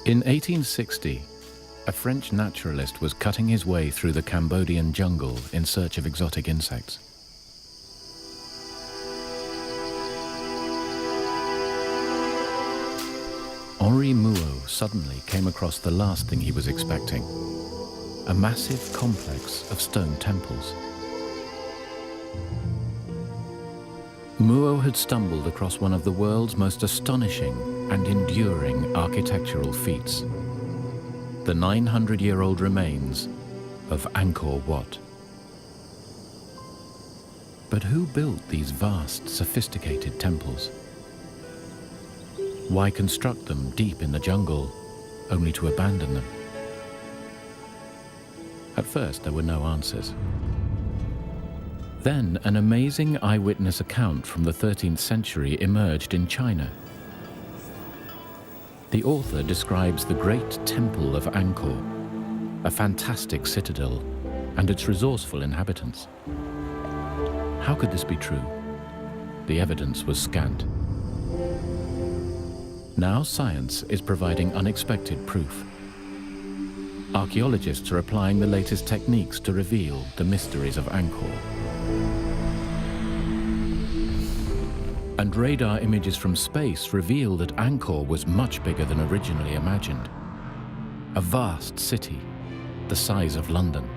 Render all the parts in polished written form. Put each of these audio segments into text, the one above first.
In 1860, a French naturalist was cutting his way through the Cambodian jungle in search of exotic insects. Henri Mouot suddenly came across the last thing he was expecting, a massive complex of stone temples. Mouot had stumbled across one of the world's most astonishing and enduring architectural feats, the 900-year-old remains of Angkor Wat. But who built these vast, sophisticated temples? Why construct them deep in the jungle, only to abandon them? At first, there were no answers. Then, an amazing eyewitness account from the 13th century emerged in China. The author describes the great temple of Angkor, a fantastic citadel, and its resourceful inhabitants. How could this be true? The evidence was scant. Now science is providing unexpected proof. Archaeologists are applying the latest techniques to reveal the mysteries of Angkor. And radar images from space reveal that Angkor was much bigger than originally imagined. A vast city, the size of London.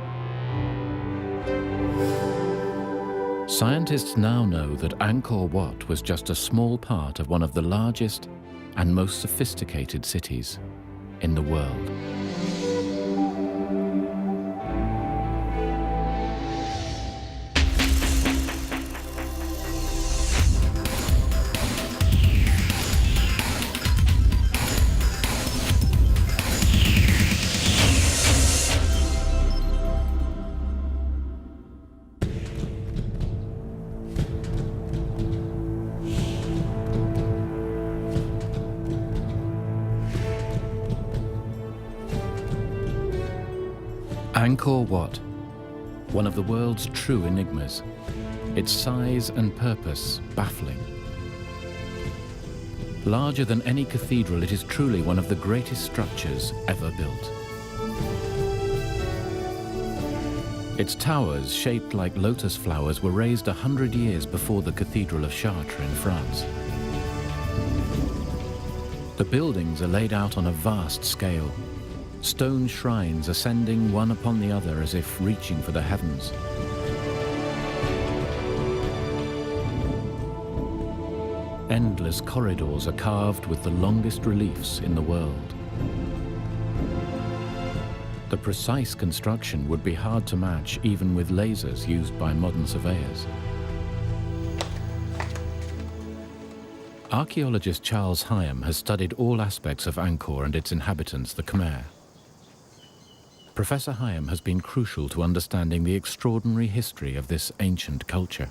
Scientists now know that Angkor Wat was just a small part of one of the largest and most sophisticated cities in the world. Angkor Wat, one of the world's true enigmas, its size and purpose baffling. Larger than any cathedral, it is truly one of the greatest structures ever built. Its towers, shaped like lotus flowers, were raised 100 years before the Cathedral of Chartres in France. The buildings are laid out on a vast scale, stone shrines ascending one upon the other as if reaching for the heavens. Endless corridors are carved with the longest reliefs in the world. The precise construction would be hard to match even with lasers used by modern surveyors. Archaeologist Charles Hyam has studied all aspects of Angkor and its inhabitants, the Khmer. Professor Hyam has been crucial to understanding the extraordinary history of this ancient culture.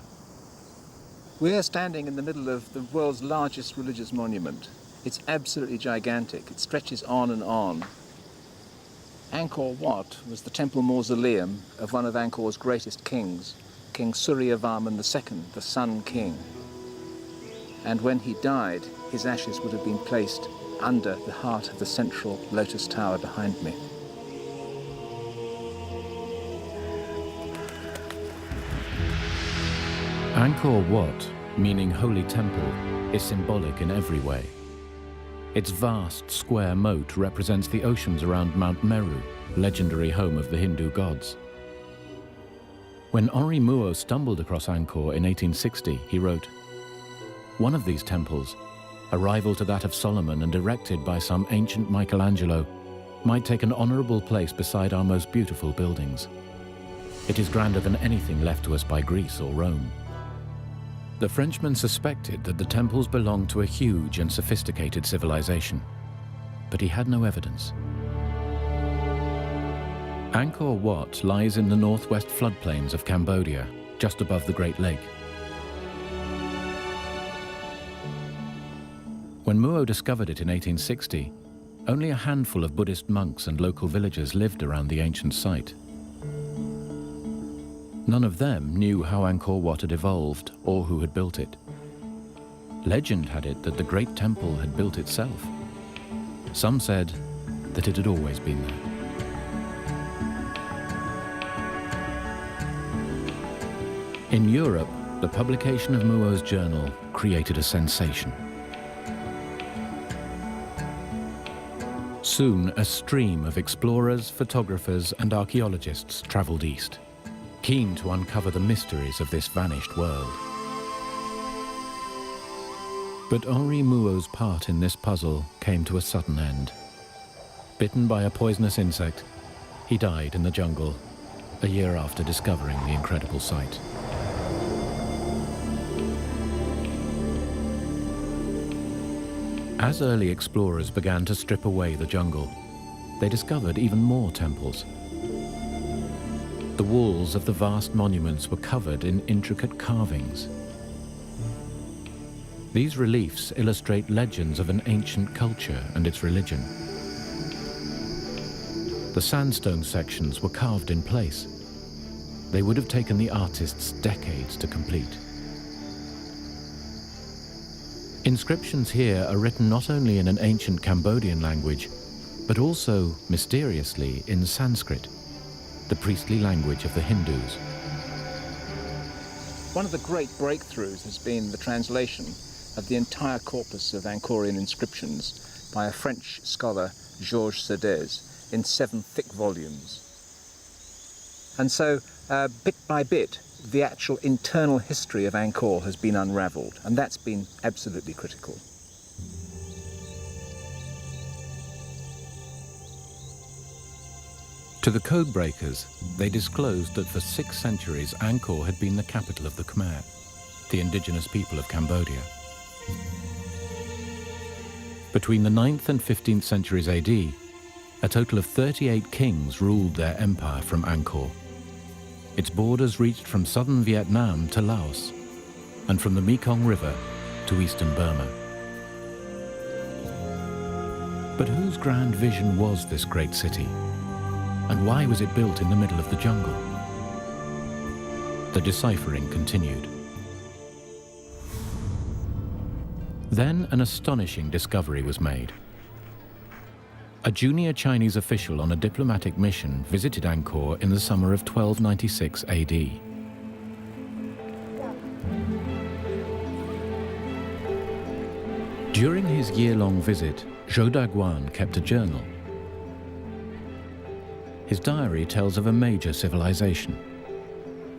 We're standing in the middle of the world's largest religious monument. It's absolutely gigantic. It stretches on and on. Angkor Wat was the temple mausoleum of one of Angkor's greatest kings, King Suryavarman II, the Sun King. And when he died, his ashes would have been placed under the heart of the central lotus tower behind me. Angkor Wat, meaning Holy Temple, is symbolic in every way. Its vast square moat represents the oceans around Mount Meru, legendary home of the Hindu gods. When Henri Mouot stumbled across Angkor in 1860, he wrote, "One of these temples, a rival to that of Solomon and erected by some ancient Michelangelo, might take an honorable place beside our most beautiful buildings. It is grander than anything left to us by Greece or Rome." The Frenchman suspected that the temples belonged to a huge and sophisticated civilization, but he had no evidence. Angkor Wat lies in the northwest floodplains of Cambodia, just above the Great Lake. When Mouot discovered it in 1860, only a handful of Buddhist monks and local villagers lived around the ancient site. None of them knew how Angkor Wat had evolved or who had built it. Legend had it that the Great Temple had built itself. Some said that it had always been there. In Europe, the publication of Muo's journal created a sensation. Soon, a stream of explorers, photographers, and archaeologists traveled east, keen to uncover the mysteries of this vanished world. But Henri Muo's part in this puzzle came to a sudden end. Bitten by a poisonous insect, he died in the jungle a year after discovering the incredible site. As early explorers began to strip away the jungle, they discovered even more temples. The walls of the vast monuments were covered in intricate carvings. These reliefs illustrate legends of an ancient culture and its religion. The sandstone sections were carved in place. They would have taken the artists decades to complete. Inscriptions here are written not only in an ancient Cambodian language, but also, mysteriously, in Sanskrit, the priestly language of the Hindus. One of the great breakthroughs has been the translation of the entire corpus of Angkorian inscriptions by a French scholar, Georges Sedez, in 7 thick volumes. And so, bit by bit, the actual internal history of Angkor has been unravelled, and that's been absolutely critical. To the code breakers, they disclosed that for 6 centuries Angkor had been the capital of the Khmer, the indigenous people of Cambodia. Between the 9th and 15th centuries AD, a total of 38 kings ruled their empire from Angkor. Its borders reached from southern Vietnam to Laos, and from the Mekong River to eastern Burma. But whose grand vision was this great city? And why was it built in the middle of the jungle? The deciphering continued. Then an astonishing discovery was made. A junior Chinese official on a diplomatic mission visited Angkor in the summer of 1296 AD. During his year-long visit, Zhou Daguan kept a journal. His diary tells of a major civilization,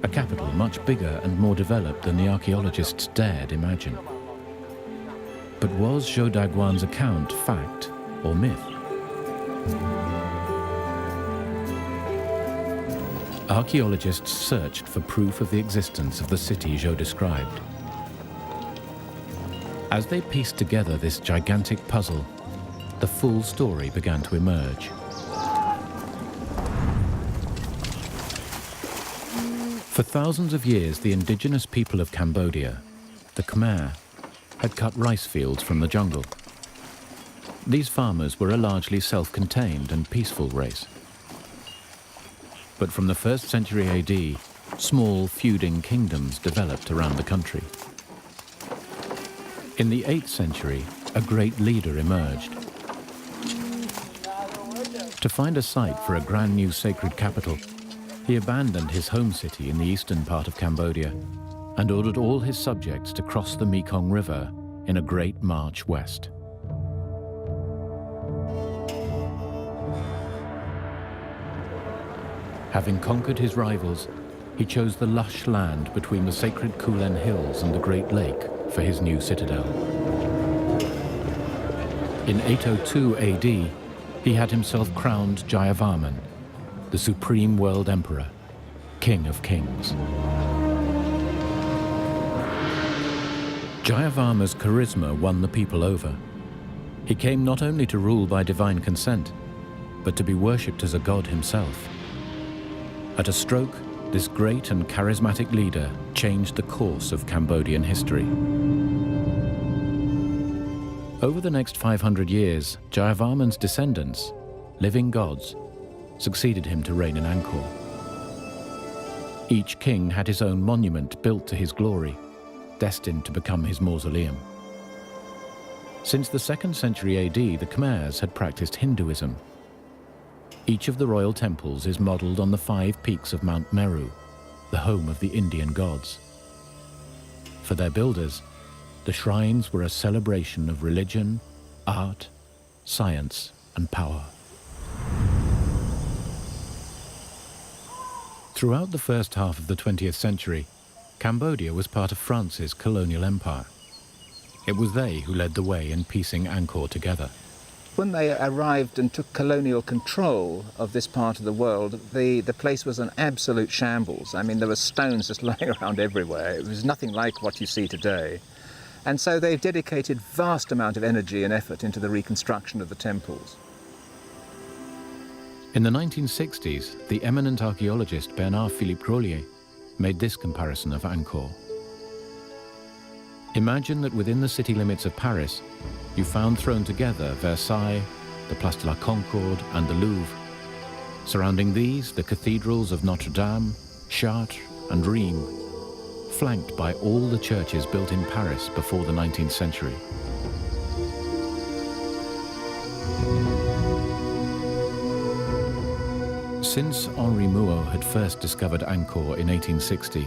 a capital much bigger and more developed than the archaeologists dared imagine. But was Zhou Daguan's account fact or myth? Archaeologists searched for proof of the existence of the city Zhou described. As they pieced together this gigantic puzzle, the full story began to emerge. For thousands of years, the indigenous people of Cambodia, the Khmer, had cut rice fields from the jungle. These farmers were a largely self-contained and peaceful race. But from the 1st century AD, small feuding kingdoms developed around the country. In the 8th century, a great leader emerged. To find a site for a brand new sacred capital, he abandoned his home city in the eastern part of Cambodia and ordered all his subjects to cross the Mekong River in a great march west. Having conquered his rivals, he chose the lush land between the sacred Kulen Hills and the Great Lake for his new citadel. In 802 AD, he had himself crowned Jayavarman, the supreme world emperor, king of kings. Jayavarman's charisma won the people over. He came not only to rule by divine consent, but to be worshipped as a god himself. At a stroke, this great and charismatic leader changed the course of Cambodian history. Over the next 500 years, Jayavarman's descendants, living gods, succeeded him to reign in Angkor. Each king had his own monument built to his glory, destined to become his mausoleum. Since the 2nd century AD, the Khmers had practiced Hinduism, Each of the royal temples is modelled on the 5 peaks of Mount Meru, the home of the Indian gods. For their builders, the shrines were a celebration of religion, art, science, and power. Throughout the first half of the 20th century, Cambodia was part of France's colonial empire. It was they who led the way in piecing Angkor together. When they arrived and took colonial control of this part of the world, the place was an absolute shambles. I mean, there were stones just lying around everywhere. It was nothing like what you see today. And so they've dedicated vast amount of energy and effort into the reconstruction of the temples. In the 1960s, the eminent archaeologist Bernard-Philippe Grolier made this comparison of Angkor. Imagine that within the city limits of Paris, you found thrown together Versailles, the Place de la Concorde, and the Louvre. Surrounding these, the cathedrals of Notre Dame, Chartres, and Rheims, flanked by all the churches built in Paris before the 19th century. Since Henri Mouot had first discovered Angkor in 1860,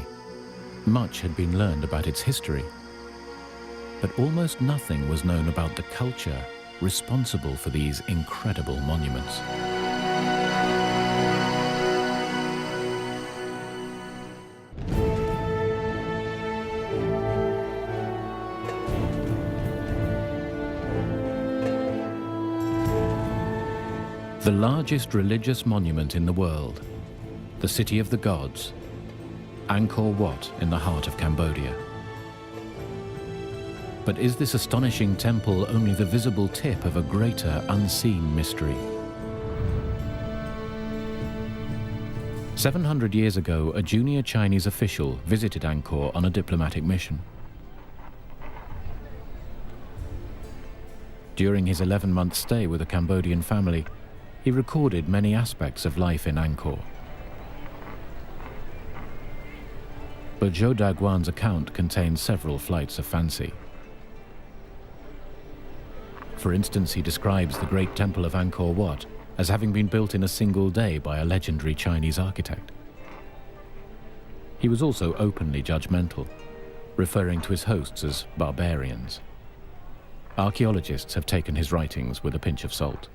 much had been learned about its history. But almost nothing was known about the culture responsible for these incredible monuments. The largest religious monument in the world, the City of the Gods, Angkor Wat in the heart of Cambodia. But is this astonishing temple only the visible tip of a greater unseen mystery? 700 years ago, a junior Chinese official visited Angkor on a diplomatic mission. During his 11-month stay with a Cambodian family, he recorded many aspects of life in Angkor. But Zhou Daguan's account contains several flights of fancy. For instance, he describes the great temple of Angkor Wat as having been built in a single day by a legendary Chinese architect. He was also openly judgmental, referring to his hosts as barbarians. Archaeologists have taken his writings with a pinch of salt.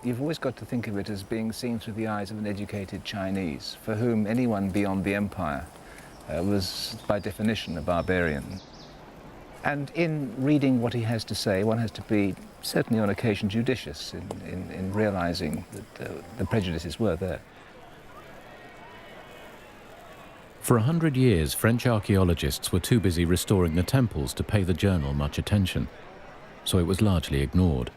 You've always got to think of it as being seen through the eyes of an educated Chinese, for whom anyone beyond the empire was, by definition, a barbarian. And in reading what he has to say, one has to be, certainly on occasion, judicious in realizing that the prejudices were there. For 100 years, French archaeologists were too busy restoring the temples to pay the journal much attention, so it was largely ignored.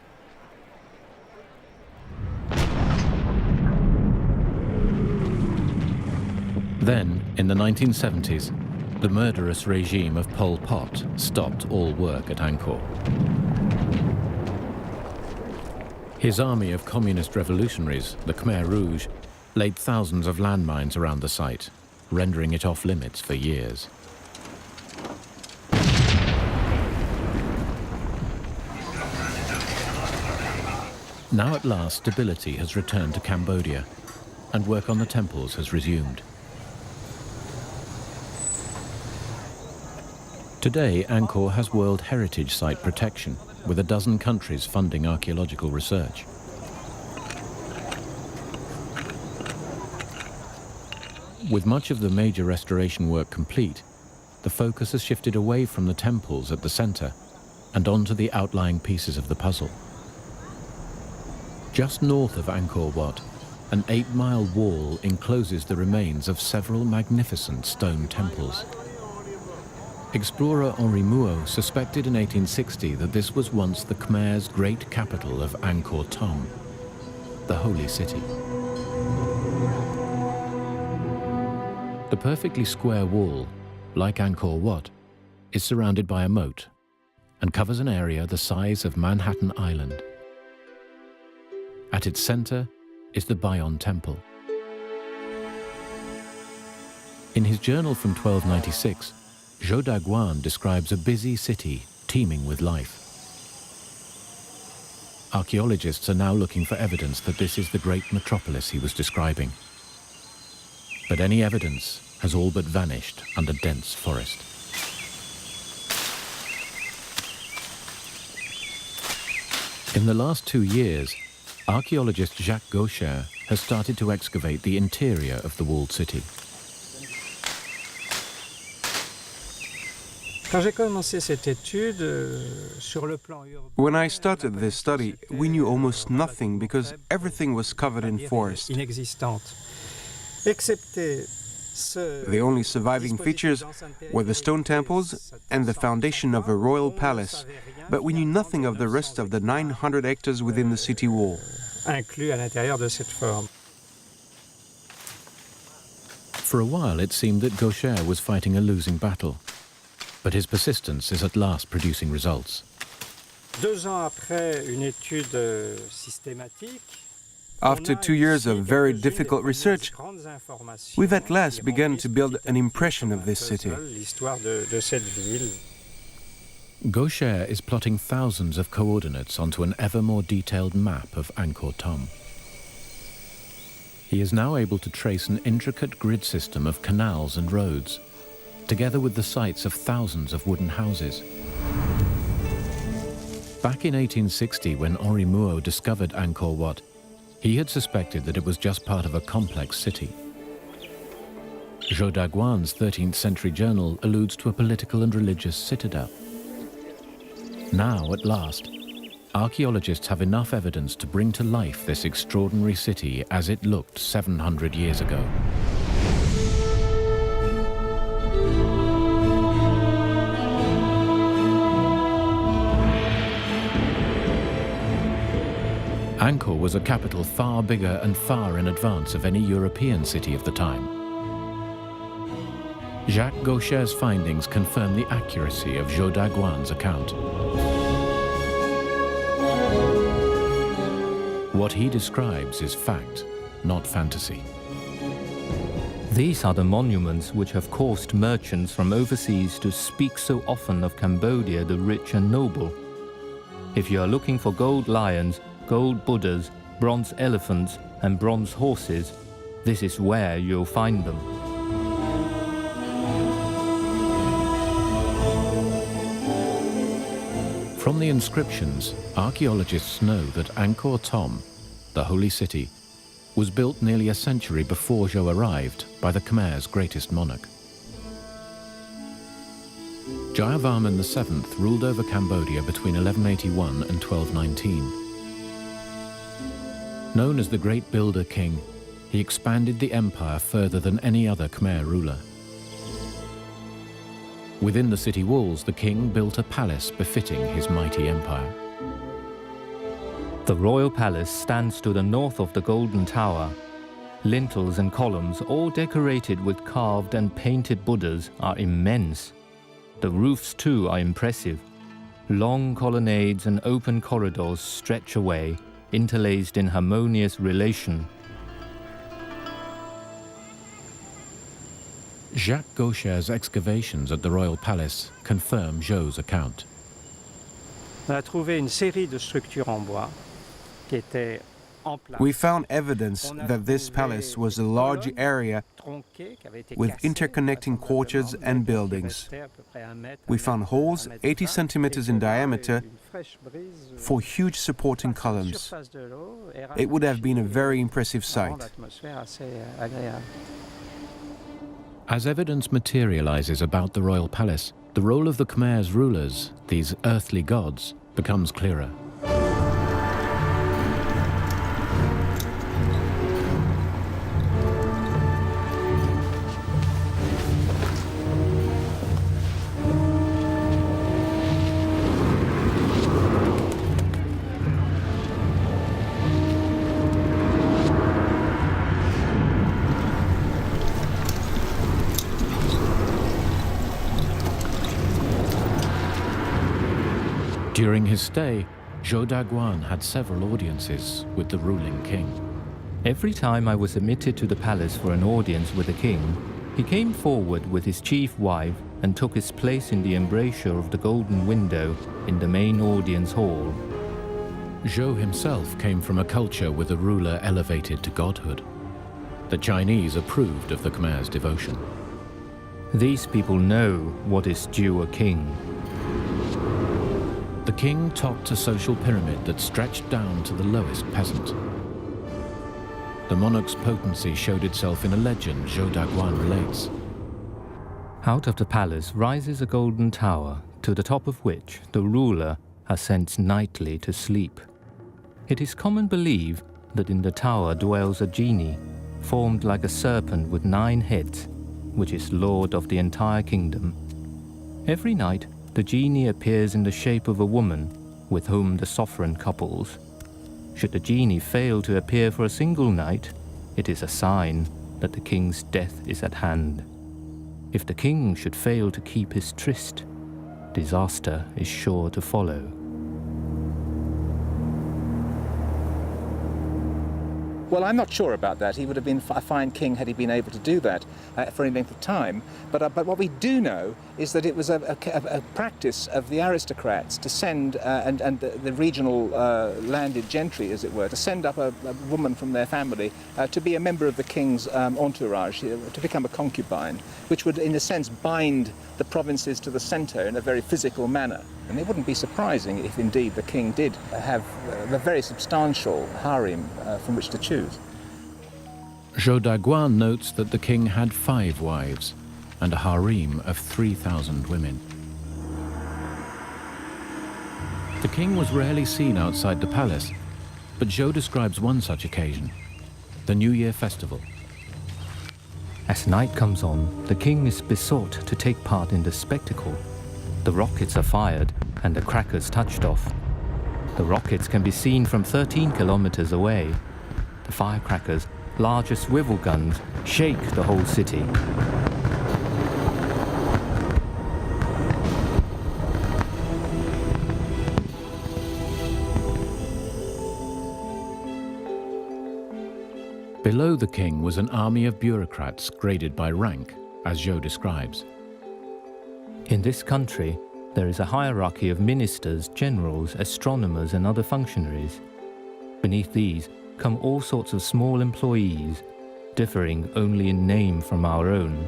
Then, in the 1970s, the murderous regime of Pol Pot stopped all work at Angkor. His army of communist revolutionaries, the Khmer Rouge, laid thousands of landmines around the site, rendering it off limits for years. Now at last, stability has returned to Cambodia, and work on the temples has resumed. Today, Angkor has World Heritage Site protection, with a dozen countries funding archaeological research. With much of the major restoration work complete, the focus has shifted away from the temples at the center and onto the outlying pieces of the puzzle. Just north of Angkor Wat, an 8-mile wall encloses the remains of several magnificent stone temples. Explorer Henri Mouot suspected in 1860 that this was once the Khmer's great capital of Angkor Thom, the holy city. The perfectly square wall, like Angkor Wat, is surrounded by a moat and covers an area the size of Manhattan Island. At its center is the Bayon Temple. In his journal from 1296, Zhou Daguan describes a busy city teeming with life. archaeologists are now looking for evidence that this is the great metropolis he was describing. But any evidence has all but vanished under dense forest. In the last 2 years, archaeologist Jacques Gaucher has started to excavate the interior of the walled city. When I started this study, we knew almost nothing because everything was covered in forest. The only surviving features were the stone temples and the foundation of a royal palace, but we knew nothing of the rest of the 900 hectares within the city wall. For a while, it seemed that Gaucher was fighting a losing battle, but his persistence is at last producing results. After 2 years of very difficult research, we've at last begun to build an impression of this city. Gaucher is plotting thousands of coordinates onto an ever more detailed map of Angkor Thom. He is now able to trace an intricate grid system of canals and roads, together with the sites of thousands of wooden houses. Back in 1860, when Henri Mouhot discovered Angkor Wat, he had suspected that it was just part of a complex city. Zhou Daguan's 13th century journal alludes to a political and religious citadel. Now, at last, archaeologists have enough evidence to bring to life this extraordinary city as it looked 700 years ago. Angkor was a capital far bigger and far in advance of any European city of the time. Jacques Gaucher's findings confirm the accuracy of Zhou Daguan's account. What he describes is fact, not fantasy. These are the monuments which have caused merchants from overseas to speak so often of Cambodia the rich and noble. If you are looking for gold lions, gold Buddhas, bronze elephants and bronze horses, this is where you'll find them. From the inscriptions, archaeologists know that Angkor Thom, the holy city, was built nearly a century before Zhou arrived by the Khmer's greatest monarch. Jayavarman VII ruled over Cambodia between 1181 and 1219. Known as the Great Builder King, he expanded the empire further than any other Khmer ruler. Within the city walls, the king built a palace befitting his mighty empire. The royal palace stands to the north of the Golden Tower. Lintels and columns, all decorated with carved and painted Buddhas, are immense. The roofs too are impressive. Long colonnades and open corridors stretch away, interlaced in harmonious relation. Jacques Gaucher's excavations at the royal palace confirm Zhou's account. We found evidence that this palace was a large area with interconnecting courtyards and buildings. We found holes 80 centimeters in diameter for huge supporting columns. It would have been a very impressive sight. As evidence materializes about the royal palace, the role of the Khmer's rulers, these earthly gods, becomes clearer. During his stay, Zhou Daguan had several audiences with the ruling king. Every time I was admitted to the palace for an audience with the king, he came forward with his chief wife and took his place in the embrasure of the golden window in the main audience hall. Zhou himself came from a culture with a ruler elevated to godhood. The Chinese approved of the Khmer's devotion. These people know what is due a king. The king topped a social pyramid that stretched down to the lowest peasant. The monarch's potency showed itself in a legend Zhou Daguan relates. Out of the palace rises a golden tower, to the top of which the ruler ascends nightly to sleep. It is common belief that in the tower dwells a genie, formed like a serpent with 9 heads, which is lord of the entire kingdom. Every night, the genie appears in the shape of a woman with whom the sovereign couples. Should the genie fail to appear for a single night, it is a sign that the king's death is at hand. If the king should fail to keep his tryst, disaster is sure to follow. Well, I'm not sure about that. He would have been a fine king had he been able to do that for any length of time. But what we do know is that it was a practice of the aristocrats to send, and the regional landed gentry, as it were, to send up a woman from their family to be a member of the king's entourage, to become a concubine, which would, in a sense, bind the provinces to the centre in a very physical manner. And it wouldn't be surprising if indeed the king did have a very substantial harem from which to choose. Zhou Daguan notes that the king had 5 wives and a harem of 3,000 women. The king was rarely seen outside the palace, but Zhou describes one such occasion, the New Year festival. As night comes on, the king is besought to take part in the spectacle. The rockets are fired and the crackers touched off. The rockets can be seen from 13 kilometers away. The firecrackers, larger swivel guns, shake the whole city. Below the king was an army of bureaucrats graded by rank, as Zhou describes. In this country, there is a hierarchy of ministers, generals, astronomers, and other functionaries. Beneath these come all sorts of small employees, differing only in name from our own.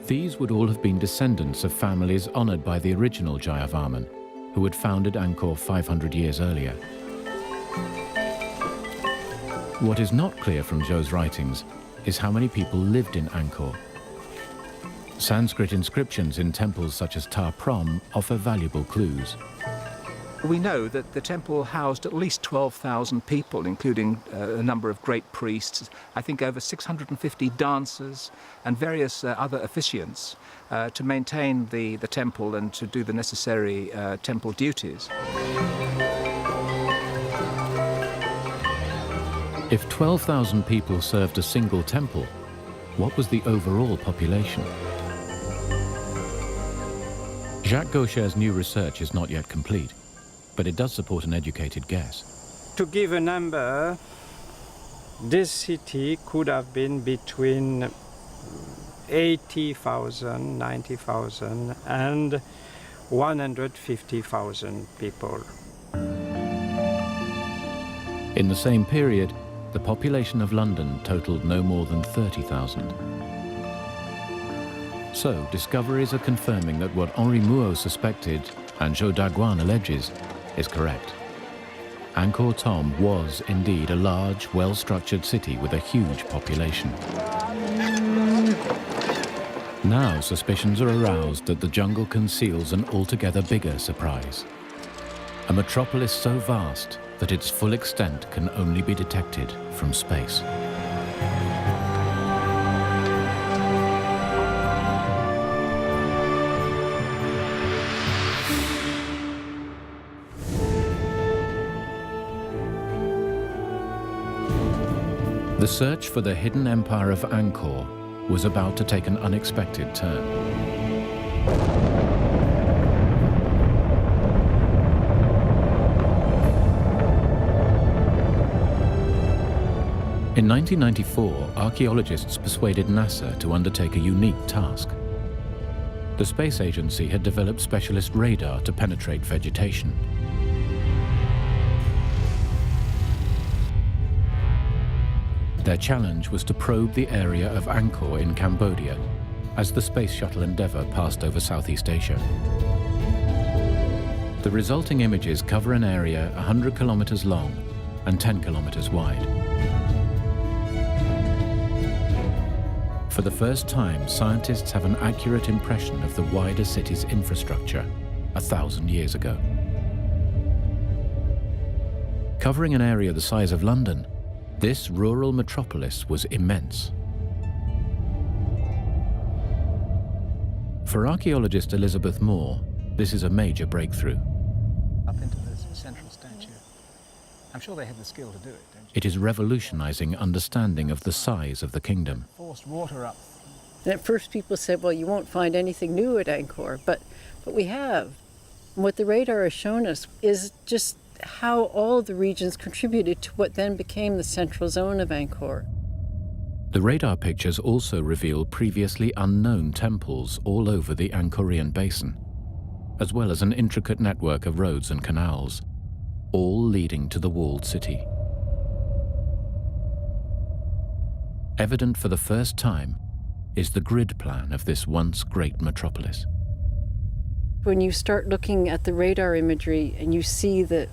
These would all have been descendants of families honored by the original Jayavarman, who had founded Angkor 500 years earlier. What is not clear from Zhou's writings is how many people lived in Angkor. Sanskrit inscriptions in temples such as Ta Prohm offer valuable clues. We know that the temple housed at least 12,000 people, including a number of great priests, I think over 650 dancers and various other officiants to maintain the temple and to do the necessary temple duties. If 12,000 people served a single temple, what was the overall population? Jacques Gaucher's new research is not yet complete, but it does support an educated guess. To give a number, this city could have been between 80,000, 90,000 and 150,000 people. In the same period, the population of London totaled no more than 30,000. So, discoveries are confirming that what Henri Mouot suspected and Zhou Daguan alleges is correct. Angkor Thom was indeed a large, well-structured city with a huge population. Now suspicions are aroused that the jungle conceals an altogether bigger surprise. A metropolis so vast that its full extent can only be detected from space. The search for the hidden empire of Angkor was about to take an unexpected turn. In 1994, archaeologists persuaded NASA to undertake a unique task. The space agency had developed specialist radar to penetrate vegetation. Their challenge was to probe the area of Angkor in Cambodia as the Space Shuttle Endeavour passed over Southeast Asia. The resulting images cover an area 100 kilometers long and 10 kilometers wide. For the first time, scientists have an accurate impression of the wider city's infrastructure 1,000 years ago. Covering an area the size of London, this rural metropolis was immense. For archaeologist Elizabeth Moore, this is a major breakthrough. Up into the central statue. I'm sure they had the skill to do it, don't you? It is revolutionizing understanding of the size of the kingdom. Forced water up. And at first people said, well, you won't find anything new at Angkor, but we have. And what the radar has shown us is just how all the regions contributed to what then became the central zone of Angkor. The radar pictures also reveal previously unknown temples all over the Angkorian basin, as well as an intricate network of roads and canals, all leading to the walled city. Evident for the first time is the grid plan of this once great metropolis. When you start looking at the radar imagery and you see the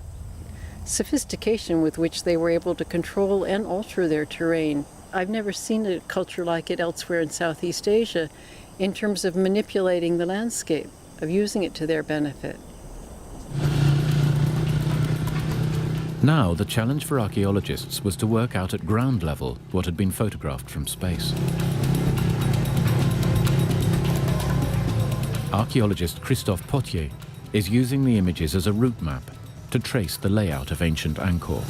sophistication with which they were able to control and alter their terrain, I've never seen a culture like it elsewhere in Southeast Asia in terms of manipulating the landscape, of using it to their benefit. Now, the challenge for archaeologists was to work out at ground level what had been photographed from space. Archaeologist Christophe Potier is using the images as a route map to trace the layout of ancient Angkor.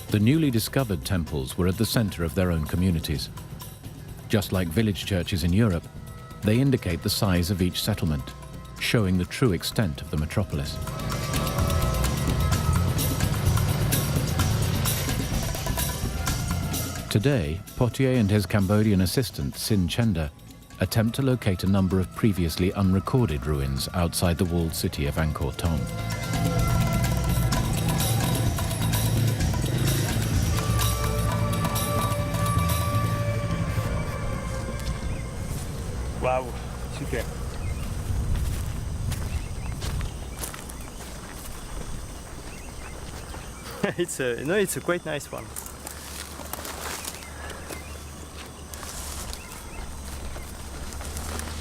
The newly discovered temples were at the center of their own communities. Just like village churches in Europe, they indicate the size of each settlement, showing the true extent of the metropolis. Today, Potier and his Cambodian assistant, Sin Chenda, attempt to locate a number of previously unrecorded ruins outside the walled city of Angkor Thom. Wow, super. It's a quite nice one.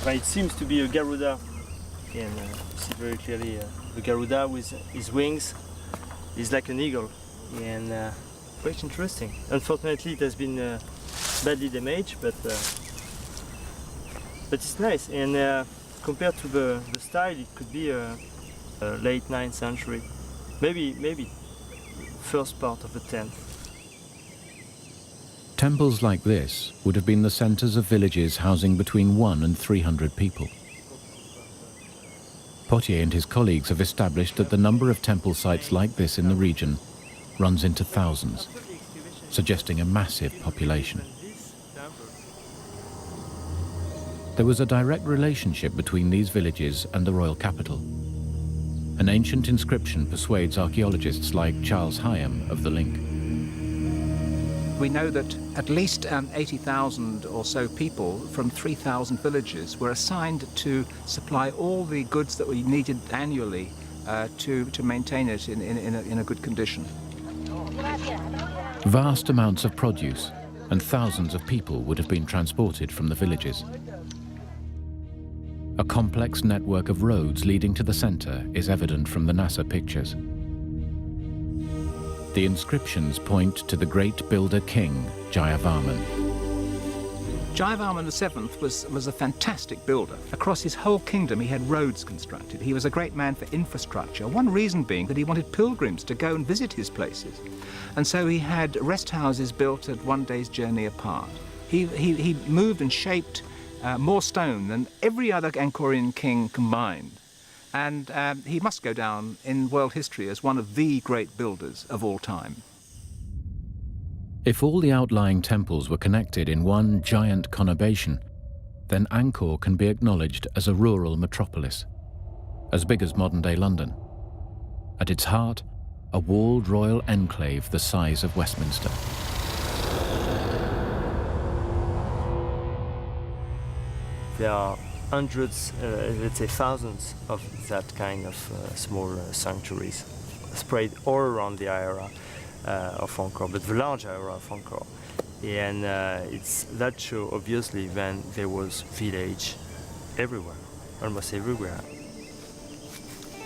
It seems to be a Garuda. You can see very clearly the Garuda with his wings is like an eagle, and quite interesting. Unfortunately, it has been badly damaged, but it's nice. And compared to the style, it could be a late 9th century, maybe first part of the 10th. Temples like this would have been the centers of villages housing between 100 and 300 people. Potier and his colleagues have established that the number of temple sites like this in the region runs into thousands, suggesting a massive population. There was a direct relationship between these villages and the royal capital. An ancient inscription persuades archaeologists like Charles Hyam of the link. We know that at least 80,000 or so people from 3,000 villages were assigned to supply all the goods that we needed annually to maintain it in a good condition. Vast amounts of produce and thousands of people would have been transported from the villages. A complex network of roads leading to the center is evident from the NASA pictures. The inscriptions point to the great builder king, Jayavarman. Jayavarman VII was a fantastic builder. Across his whole kingdom, he had roads constructed. He was a great man for infrastructure, one reason being that he wanted pilgrims to go and visit his places. And so he had rest houses built at one day's journey apart. He moved and shaped more stone than every other Angkorian king combined. And he must go down in world history as one of the great builders of all time. If all the outlying temples were connected in one giant conurbation, then Angkor can be acknowledged as a rural metropolis, as big as modern-day London, At its heart, a walled royal enclave the size of Westminster. There are hundreds, let's say thousands of that kind of small sanctuaries spread all around the area of Angkor, but the large area of Angkor. And it's that show, obviously, when there was village everywhere, almost everywhere.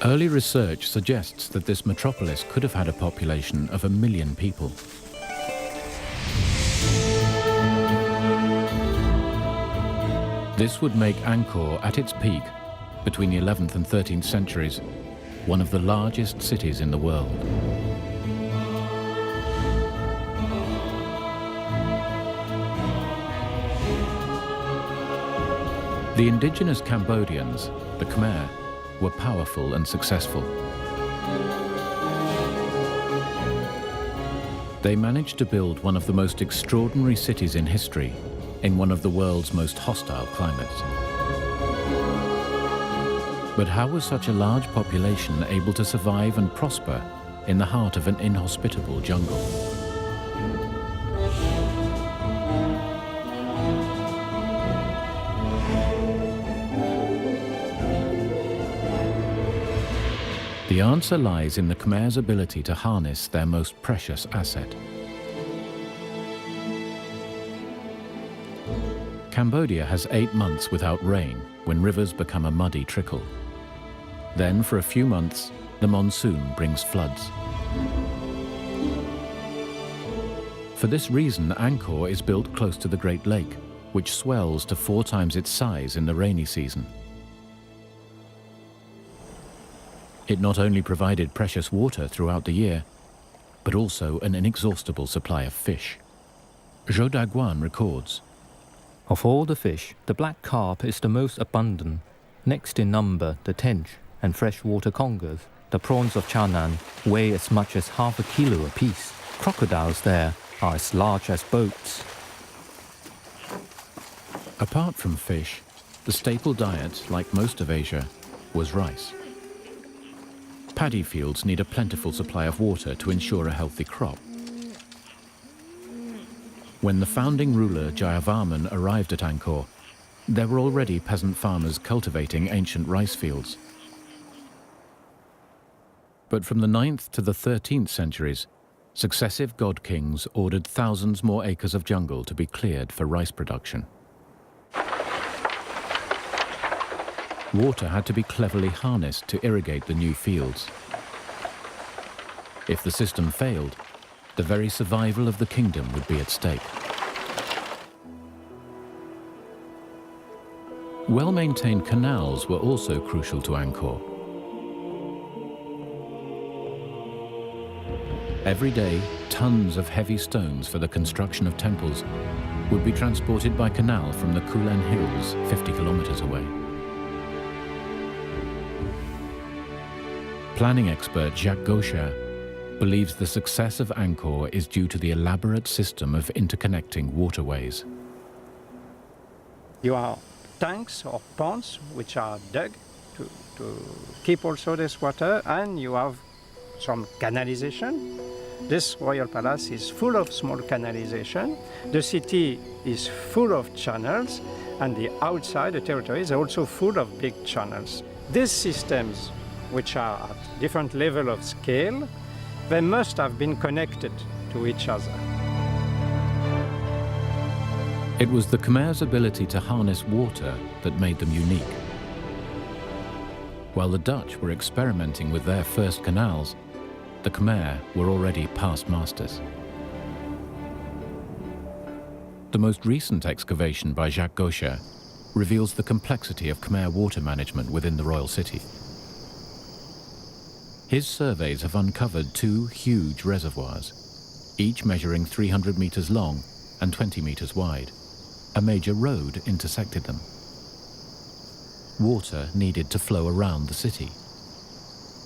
Early research suggests that this metropolis could have had a population of 1 million people. This would make Angkor, at its peak, between the 11th and 13th centuries, one of the largest cities in the world. The indigenous Cambodians, the Khmer, were powerful and successful. They managed to build one of the most extraordinary cities in history in one of the world's most hostile climates. But how was such a large population able to survive and prosper in the heart of an inhospitable jungle? The answer lies in the Khmer's ability to harness their most precious asset. Cambodia has 8 months without rain, when rivers become a muddy trickle. Then, for a few months, the monsoon brings floods. For this reason, Angkor is built close to the Great Lake, which swells to 4 times its size in the rainy season. It not only provided precious water throughout the year, but also an inexhaustible supply of fish. Zhou Daguan records, Of all the fish, the black carp is the most abundant. Next in number, the tench and freshwater congers. The prawns of Chanan weigh as much as half a kilo apiece. Crocodiles there are as large as boats. Apart from fish, the staple diet, like most of Asia, was rice. Paddy fields need a plentiful supply of water to ensure a healthy crop. When the founding ruler Jayavarman arrived at Angkor, there were already peasant farmers cultivating ancient rice fields. But from the 9th to the 13th centuries, successive god kings ordered thousands more acres of jungle to be cleared for rice production. Water had to be cleverly harnessed to irrigate the new fields. If the system failed, the very survival of the kingdom would be at stake. Well-maintained canals were also crucial to Angkor. Every day, tons of heavy stones for the construction of temples would be transported by canal from the Kulen Hills, 50 kilometers away. Planning expert Jacques Gaucher believes the success of Angkor is due to the elaborate system of interconnecting waterways. You have tanks or ponds which are dug to keep also this water, and you have some canalization. This royal palace is full of small canalization. The city is full of channels, and the outside, the territory, is also full of big channels. These systems, which are at different level of scale, they must have been connected to each other. It was the Khmer's ability to harness water that made them unique. While the Dutch were experimenting with their first canals, the Khmer were already past masters. The most recent excavation by Jacques Gaucher reveals the complexity of Khmer water management within the royal city. His surveys have uncovered 2 huge reservoirs, each measuring 300 meters long and 20 meters wide. A major road intersected them. Water needed to flow around the city.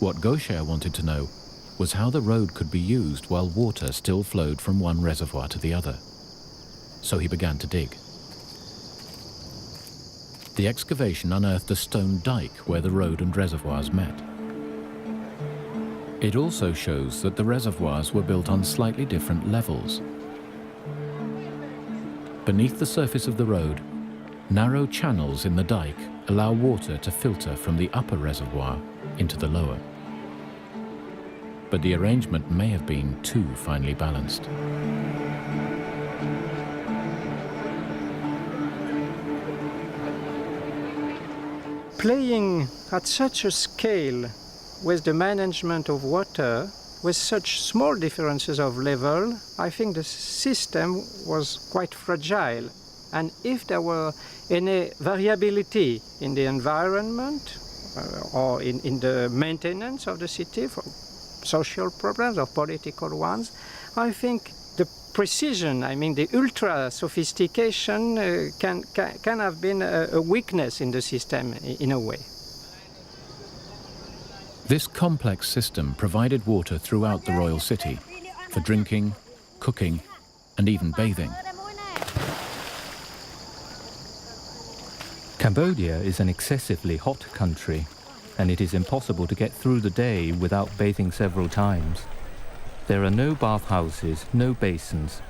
What Gaucher wanted to know was how the road could be used while water still flowed from one reservoir to the other. So he began to dig. The excavation unearthed a stone dike where the road and reservoirs met. It also shows that the reservoirs were built on slightly different levels. Beneath the surface of the road, narrow channels in the dike allow water to filter from the upper reservoir into the lower. But the arrangement may have been too finely balanced. Playing at such a scale with the management of water, with such small differences of level, I think the system was quite fragile. And if there were any variability in the environment or in the maintenance of the city, for social problems or political ones, I think the precision, I mean the ultra sophistication can have been a weakness in the system in a way. This complex system provided water throughout the royal city for drinking, cooking, and even bathing. Cambodia is an excessively hot country, and it is impossible to get through the day without bathing several times. There are no bathhouses, no basins.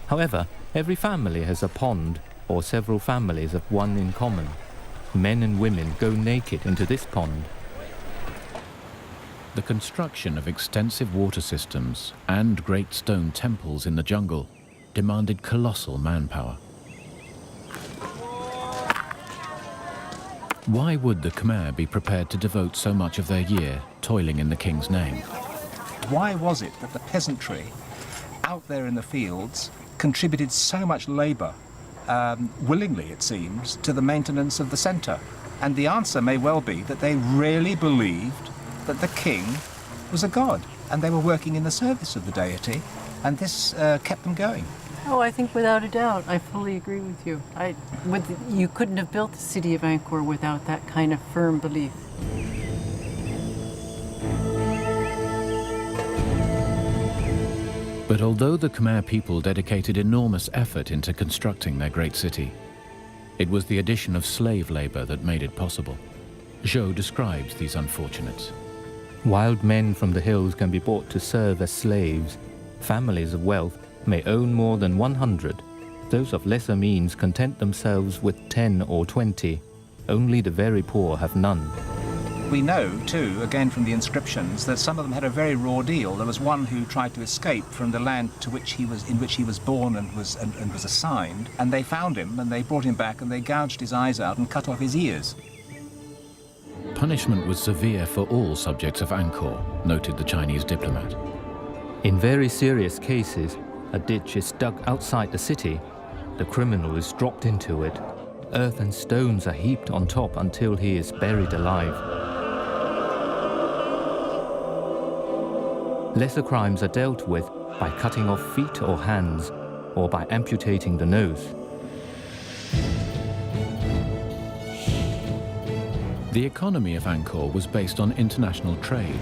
However, every family has a pond, or several families have one in common. Men and women go naked into this pond. The construction of extensive water systems and great stone temples in the jungle demanded colossal manpower. Why would the Khmer be prepared to devote so much of their year toiling in the king's name? Why was it that the peasantry out there in the fields contributed so much labour, willingly it seems, to the maintenance of the centre? And the answer may well be that they really believed that the king was a god, and they were working in the service of the deity, and this kept them going. Oh, I think without a doubt, I fully agree with you. You couldn't have built the city of Angkor without that kind of firm belief. But although the Khmer people dedicated enormous effort into constructing their great city, it was the addition of slave labor that made it possible. Zhou describes these unfortunates. Wild men from the hills can be bought to serve as slaves. Families of wealth may own more than 100. Those of lesser means content themselves with 10 or 20. Only the very poor have none. We know, too, again from the inscriptions, that some of them had a very raw deal. There was one who tried to escape from the land in which he was born and was assigned, and they found him and they brought him back and they gouged his eyes out and cut off his ears. Punishment was severe for all subjects of Angkor, noted the Chinese diplomat. In very serious cases, a ditch is dug outside the city. The criminal is dropped into it. Earth and stones are heaped on top until he is buried alive. Lesser crimes are dealt with by cutting off feet or hands, or by amputating the nose. The economy of Angkor was based on international trade.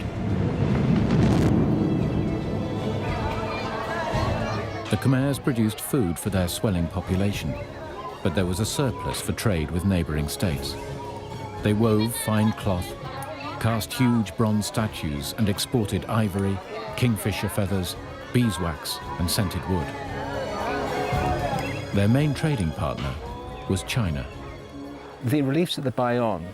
The Khmers produced food for their swelling population, but there was a surplus for trade with neighboring states. They wove fine cloth, cast huge bronze statues, and exported ivory, kingfisher feathers, beeswax, and scented wood. Their main trading partner was China. The reliefs of the Bayonne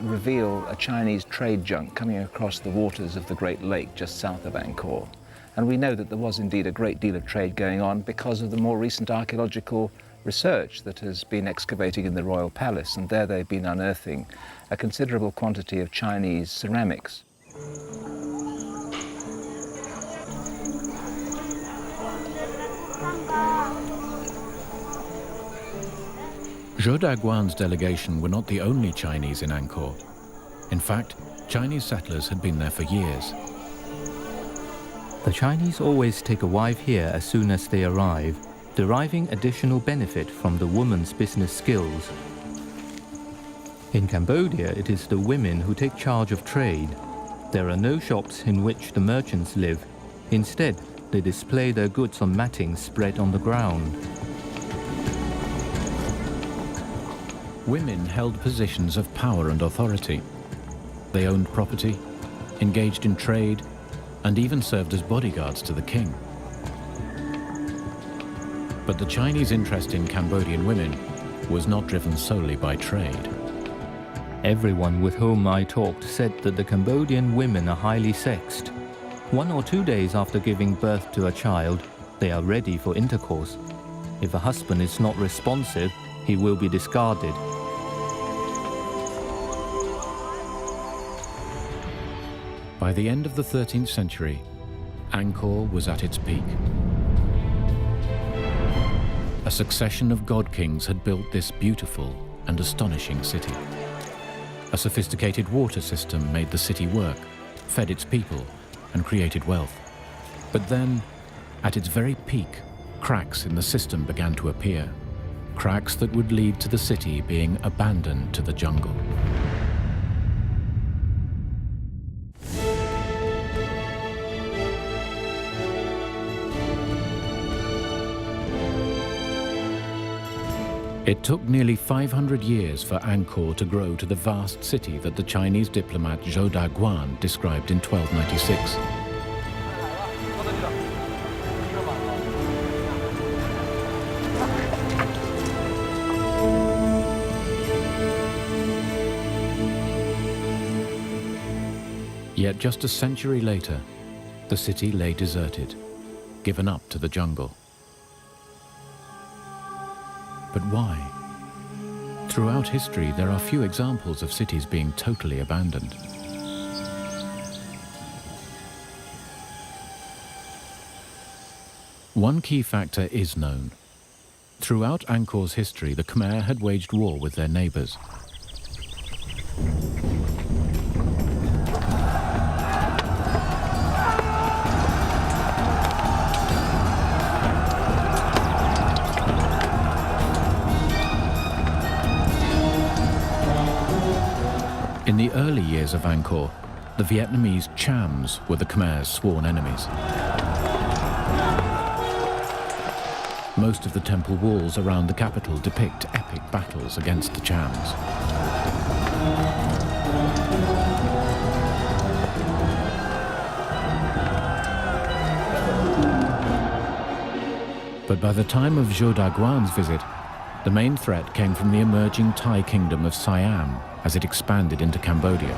reveal a Chinese trade junk coming across the waters of the Great Lake just south of Angkor. And we know that there was indeed a great deal of trade going on because of the more recent archaeological research that has been excavating in the royal palace, and there they've been unearthing a considerable quantity of Chinese ceramics. Zhou Daguan's delegation were not the only Chinese in Angkor. In fact, Chinese settlers had been there for years. The Chinese always take a wife here as soon as they arrive, deriving additional benefit from the woman's business skills. In Cambodia, it is the women who take charge of trade. There are no shops in which the merchants live. Instead, they display their goods on matting spread on the ground. Women held positions of power and authority. They owned property, engaged in trade, and even served as bodyguards to the king. But the Chinese interest in Cambodian women was not driven solely by trade. Everyone with whom I talked said that the Cambodian women are highly sexed. 1 or 2 days after giving birth to a child, they are ready for intercourse. If a husband is not responsive, he will be discarded. By the end of the 13th century, Angkor was at its peak. A succession of god kings had built this beautiful and astonishing city. A sophisticated water system made the city work, fed its people, and created wealth. But then, at its very peak, cracks in the system began to appear. Cracks that would lead to the city being abandoned to the jungle. It took nearly 500 years for Angkor to grow to the vast city that the Chinese diplomat Zhou Daguan described in 1296. Yet just a century later, the city lay deserted, given up to the jungle. But why? Throughout history, there are few examples of cities being totally abandoned. One key factor is known. Throughout Angkor's history, the Khmer had waged war with their neighbors. In the early years of Angkor, the Vietnamese Chams were the Khmer's sworn enemies. Most of the temple walls around the capital depict epic battles against the Chams. But by the time of Zhou Daguan's visit, the main threat came from the emerging Thai kingdom of Siam as it expanded into Cambodia.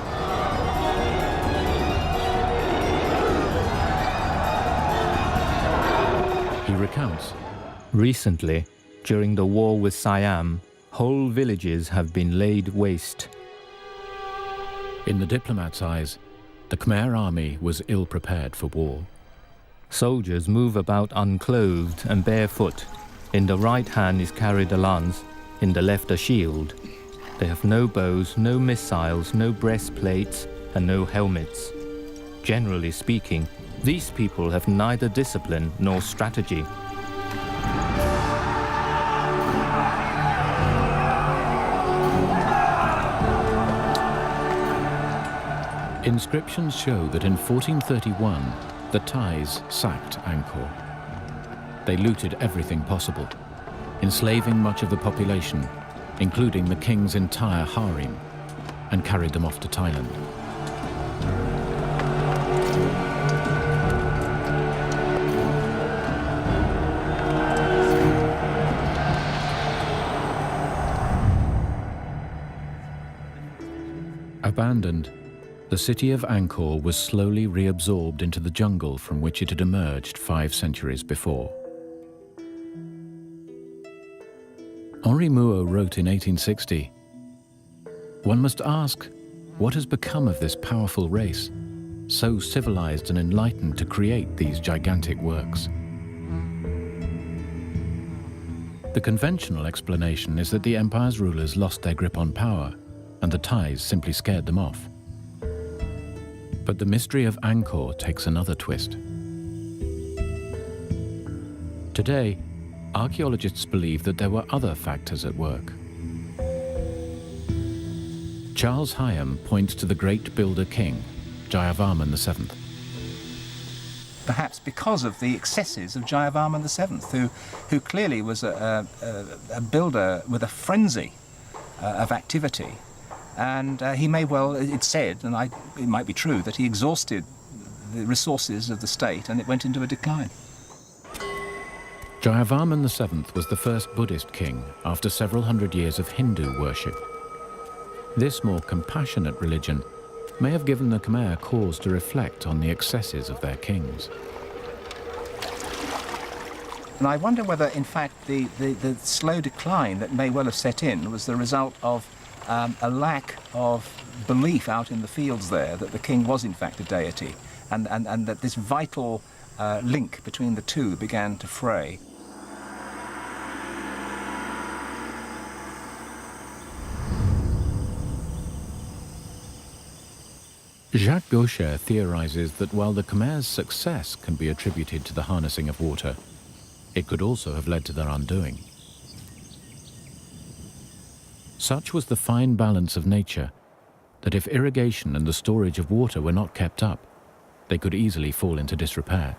He recounts, Recently, during the war with Siam, whole villages have been laid waste. in the diplomat's eyes, the Khmer army was ill-prepared for war. Soldiers move about unclothed and barefoot. In the right hand is carried a lance, in the left a shield. They have no bows, no missiles, no breastplates, and no helmets. Generally speaking, these people have neither discipline nor strategy. Inscriptions show that in 1431, the Thais sacked Angkor. They looted everything possible, enslaving much of the population, including the king's entire harem, and carried them off to Thailand. Abandoned, the city of Angkor was slowly reabsorbed into the jungle from which it had emerged 5 centuries before. Henri Mouot wrote in 1860, "One must ask, what has become of this powerful race, so civilized and enlightened to create these gigantic works?" The conventional explanation is that the empire's rulers lost their grip on power, and the Thais simply scared them off. But the mystery of Angkor takes another twist. Today, archaeologists believe that there were other factors at work. Charles Hyam points to the great builder king, Jayavarman VII. Perhaps because of the excesses of Jayavarman VII, who clearly was a builder with a frenzy of activity. And he may well, it's said, and it might be true, that he exhausted resources of the state, and it went into a decline. Jayavarman VII was the first Buddhist king after several hundred years of Hindu worship. This more compassionate religion may have given the Khmer cause to reflect on the excesses of their kings. And I wonder whether, in fact, the slow decline that may well have set in was the result of a lack of belief out in the fields there that the king was, in fact, a deity, and that this vital link between the two began to fray. Jacques Gaucher theorizes that while the Khmer's success can be attributed to the harnessing of water, it could also have led to their undoing. Such was the fine balance of nature that if irrigation and the storage of water were not kept up, they could easily fall into disrepair.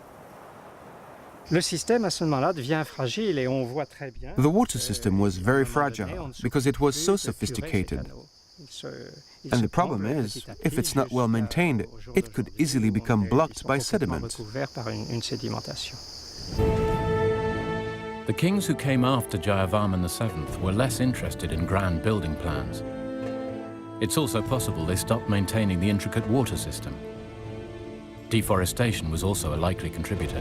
Le système à ce moment-là devient fragile et on voit très bien. The water system was very fragile because it was so sophisticated. And the problem is, if it's not well maintained, it could easily become blocked by sediment. The kings who came after Jayavarman VII were less interested in grand building plans. It's also possible they stopped maintaining the intricate water system. Deforestation was also a likely contributor.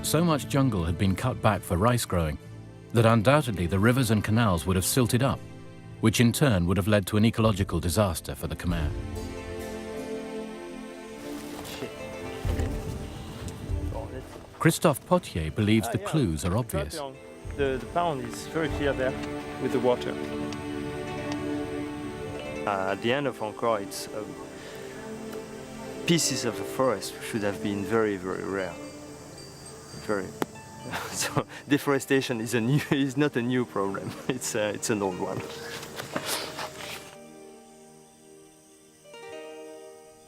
So much jungle had been cut back for rice growing that undoubtedly the rivers and canals would have silted up, which in turn would have led to an ecological disaster for the Khmer. Christophe Potier believes the clues are obvious. The pond is very clear there with the water. At the end of Angkor, it's pieces of the forest should have been very, very rare. So deforestation is not a new problem. It's an old one.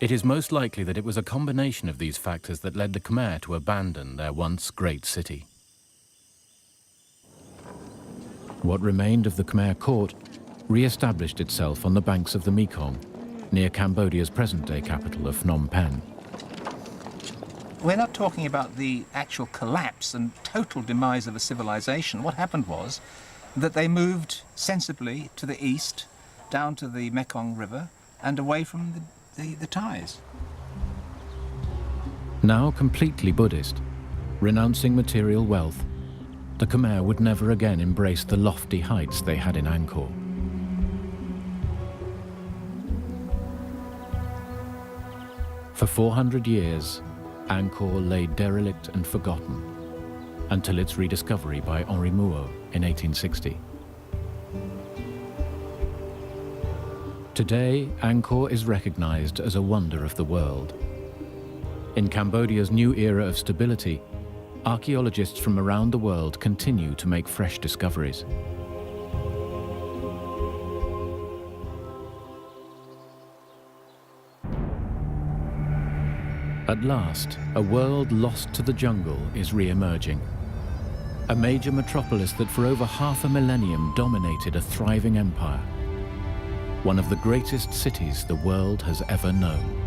It is most likely that it was a combination of these factors that led the Khmer to abandon their once great city. What remained of the Khmer court re-established itself on the banks of the Mekong, near Cambodia's present-day capital of Phnom Penh. We're not talking about the actual collapse and total demise of a civilization. What happened was that they moved sensibly to the east, down to the Mekong River, and away from the ties. Now completely Buddhist, renouncing material wealth, the Khmer would never again embrace the lofty heights they had in Angkor. For 400 years, Angkor lay derelict and forgotten until its rediscovery by Henri Mouot in 1860. Today, Angkor is recognized as a wonder of the world. In Cambodia's new era of stability, archaeologists from around the world continue to make fresh discoveries. At last, a world lost to the jungle is re-emerging. A major metropolis that for over half a millennium dominated a thriving empire. One of the greatest cities the world has ever known.